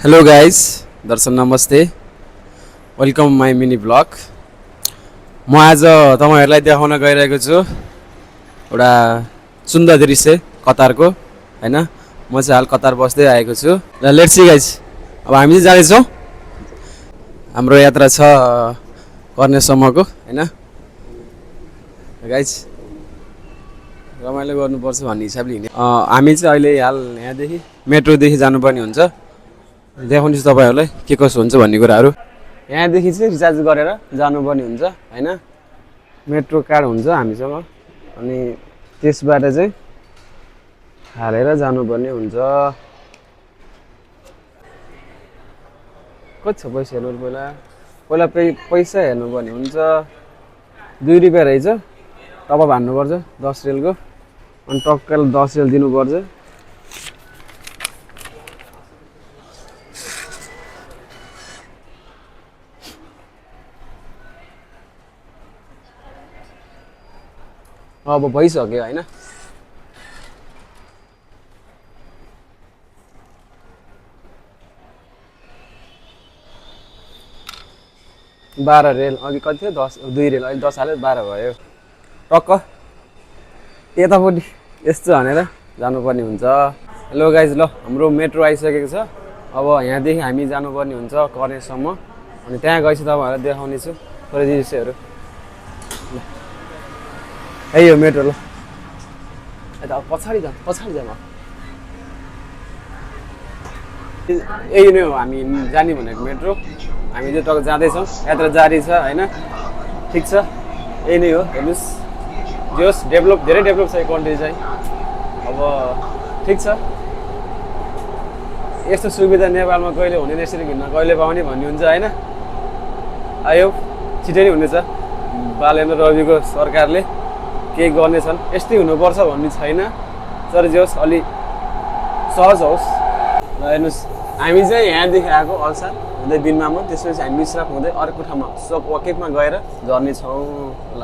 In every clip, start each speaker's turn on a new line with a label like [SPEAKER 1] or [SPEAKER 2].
[SPEAKER 1] Hello guys, दर्शक नमस्ते, welcome my mini blog. म आज तपाईहरुलाई देखाउन गइरहेको छु एउटा सुन्दर दृश्य कतारको, हैन। म चाहिँ हाल कतार बस्दै आएको छु। ल लेट्स सी गाइस, अब हामी चाहिँ जाँदै छौं। हाम्रो यात्रा छ कर्नेसम्मको, हैन गाइस। रमाइलो गर्नुपर्छ भन्ने हिसाबले हिँड्ने। हामी चाहिँ अहिले हाल यहाँदेखि मेट्रोदेखि जानुपर्ने हुन्छ। देखाउने छु तपाईहरुलाई के कसो हुन्छ भन्ने कुराहरु। यहाँदेखि चाहिँ रिचार्ज गरेर जानुपर्ने हुन्छ, हैन। मेट्रो कार्ड हुन्छ हामीसँग, अनि त्यसबाट चाहिँ हालेर जानुपर्ने हुन्छ। कति छ पैसा हेर्नु पहिला पैसा हेर्नुपर्ने हुन्छ। 2 रुपैयाँ रहेछ, टपअप हान्नुपर्छ 10 रेलको, अनि टक्कल 10 रेल दिनुपर्छ। अब भइसक्यो, हैन। बाह्र रेल, अघि कति थियो? 2 रेल, अहिले 10 हाल्यो 12 भयो। टक्क यतापट्टि यस्तो हानेर जानुपर्ने हुन्छ। हेलो गाइज, ल हाम्रो मेट्रो आइसकेको छ। अब यहाँदेखि हामी जानुपर्ने हुन्छ कर्नेसम्म, अनि त्यहाँ गएपछि तपाईहरुलाई देखाउने छु थोरै दृश्यहरु। है यो मेट्रो, ल यता पछाडी जा म। यही नै हो हामी जाने भनेको मेट्रो। हामी चाहिँ टक्क जाँदैछौँ, यात्रा जारी छ, हैन। ठिक छ, यही नै हो। हेर्नुस्, जोस् धेरै डेभलप छ यो कन्ट्री चाहिँ। अब ठिक छ, यस्तो सुविधा नेपालमा कहिले हुँदैन, यसरी घिन्न कहिले पाउने भन्ने हुन्छ, हैन। आयो छिटै नै हुनेछ। बालेन्द्र रविको सरकारले केही गर्नेछन्, यस्तै हुनुपर्छ भन्ने छैन, तर जोस् अलि सहज होस्। ल हेर्नुस्, हामी चाहिँ यहाँदेखि आएको अल्सार हुँदै बिनमामो, त्यसपछि हामी मिश्रक हुँदै अर्को ठाउँमा सोक वकिफमा गएर झर्ने छौँ। ल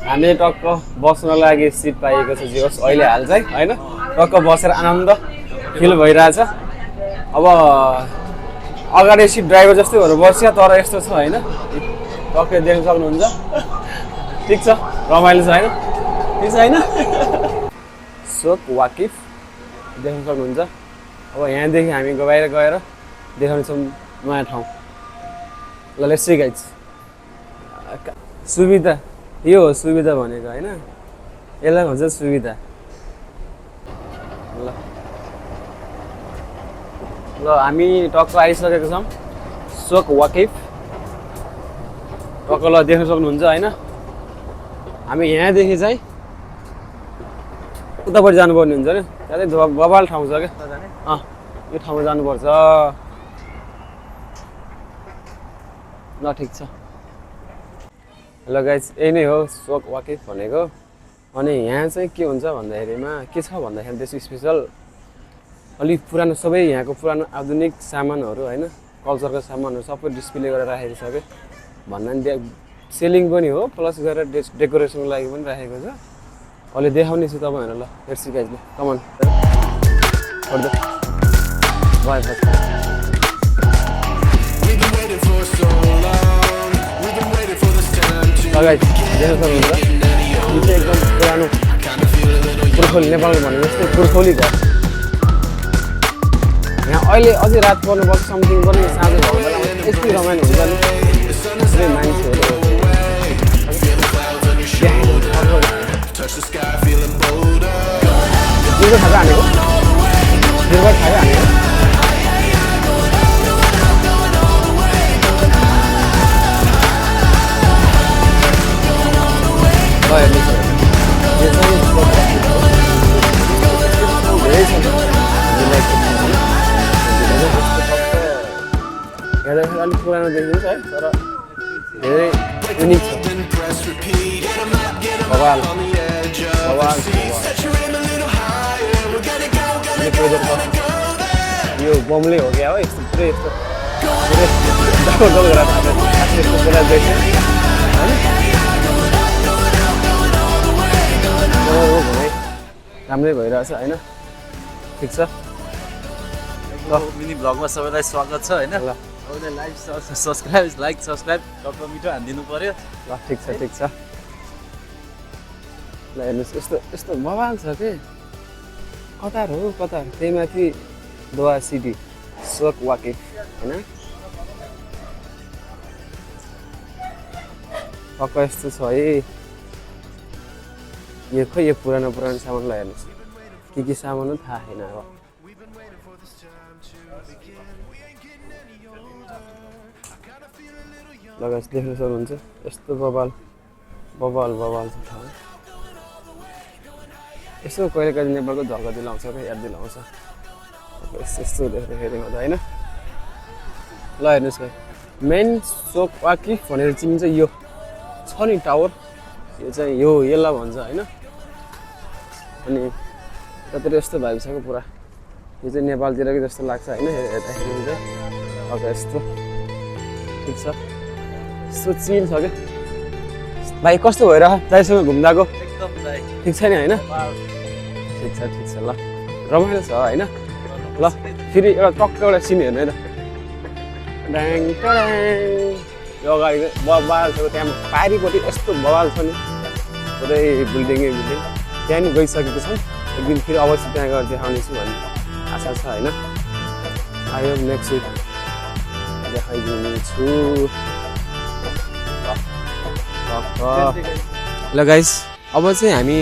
[SPEAKER 1] हामीले टक्क बस्न लागि सिट पाइएको छ जोस् अहिले हाल चाहिँ, हैन। टक्क बसेर आनन्द फिल भइरहेछ। अब अगाडि सिट ड्राइभर जस्तै भएर बस्या, तर यस्तो छ, हैन। टक्कै देख्न सक्नुहुन्छ। ठिक छ, रमाइलो छ, हैन। ठिक छ, हैन। सोक वाकिफ देख्न सक्नुहुन्छ। अब यहाँदेखि हामी बाहिर गएर देखाउनेछौँ नयाँ ठाउँ। ल लेट्स सी गाइज। सुविधा यो हो, सुविधा भनेको, हैन। यसलाई भन्छ सुविधा। ल ल हामी टक्क आइसकेको छौँ सोक वाकिफ। टक्क ल देख्न सक्नुहुन्छ, हैन। हामी यहाँदेखि चाहिँ उतापट्टि जानुपर्ने हुन्छ नि, त्यहाँ चाहिँ बबाल ठाउँ छ क्या। यो ठाउँमा जानुपर्छ। ल ठिक छ। हेलो गाइज, यही नै हो सोक वाकिफ भनेको। अनि यहाँ चाहिँ के हुन्छ भन्दाखेरिमा, के छ भन्दाखेरि त्यसको स्पेसल अलिक पुरानो, सबै यहाँको पुरानो आधुनिक सामानहरू, हैन, कल्चरको सामानहरू सबै डिस्प्ले गरेर राखेको छ क्या। भन्दा नि सेलिङ पनि हो, प्लस गरेर डेकोरेसनको लागि पनि राखेको छ। अहिले देखाउने छु तपाईहरुलाई। ल लेट्स सी गाइज, ल कम अन। गाइज देख्न सक्नुहुन्छ, यो चाहिँ एकदम पुरानो पुर्खौली, नेपालमा भनेको जस्तै पुर्खौली घर। यहाँ अहिले अझै रात पर्नुपर्छ, समथिङ पनि साँझ भएको बेलामा यति रमाइलो हुन्छ नि, पुरै मान्छेहरू। यो खाजा हानेको खाजा हानेको हेर्दाखेरि अलिक पुरानो देखिन्छ, है, तर धेरै युनिक छ। भगवान यो बमले हो क्या हो, यस्तो पुरै यस्तो राम्रै भइरहेछ, हैन। ठिक छ।
[SPEAKER 2] मिनी भ्लगमा सबैलाई स्वागत छ हैन
[SPEAKER 1] ल
[SPEAKER 2] सबैले लाइक सब्स्क्राइब टक्क मिठो हानिदिनु पर्यो
[SPEAKER 1] ल ठिक छ ल हेर्नुहोस् यस्तो यस्तो बवाल छ के कतार हो कतार त्यही माथि दोहा सिटी सोक वाकिफ होइन पक्क यस्तो छ है यो खै यो पुरानो सामानलाई हेर्नुहोस् के सामान हो थाहा छैन अब लगाएर देख्न सक्नुहुन्छ यस्तो बवाल छ ठाउँ यसो कहिले कहिले नेपालको झल्का दिलाउँछ क्या याद दिलाउँछ यस्तो देख्दाखेरि मात्रै होइन ल हेर्नुहोस् भाइ मेन सोक वाकिफ भनेर चिनिन्छ यो छ नि टावर यो चाहिँ यसलाई भन्छ होइन अनि यतातिर यस्तो भइसक्यो पुरा यो चाहिँ नेपालतिरकै जस्तो लाग्छ होइन हेर्दाखेरि चाहिँ अब यस्तो ठिक छ यस्तो चिल छ क्या भाइ कस्तो भएर दाइसँग घुम्दाको
[SPEAKER 2] एकदम दाइ
[SPEAKER 1] ठिक छ नि होइन ठिक छ ल रमाइलो छ होइन ल फेरि एउटा टक्क एउटा सिन हेर्नु है त ड्याङ टड्याङ यो अगाडि बवाल छ त्यहाँ पारिपट्टि यस्तो बवाल छ नि पुरै बिल्डिङ त्यहाँ नि गइसकेको छौँ एक दिन फेरि अवश्य त्यहाँ गएर देखाउनेछु भन्ने आशा छ होइन आयो नेक्स्ट विक देखाइदिनेछु ल गाइस अब चाहिँ हामी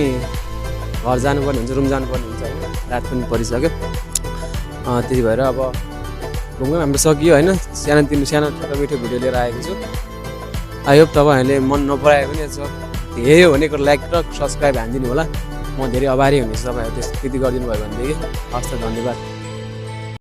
[SPEAKER 1] घर जानुपर्ने हुन्छ रुम जानुपर्ने हुन्छ होइन रात पनि परिसक्यो त्यही भएर अब घुम्नु हाम्रो सकियो होइन सानो छोटो मिठो भिडियो लिएर आएको छु आई होप तपाईँहरूले मन नपरायो भने यही हो भनेको लाइक र सब्सक्राइब हानिदिनु होला म धेरै आभारी हुनेछु तपाईँहरू त्यति गरिदिनु भयो भनेदेखि हस् त धन्यवाद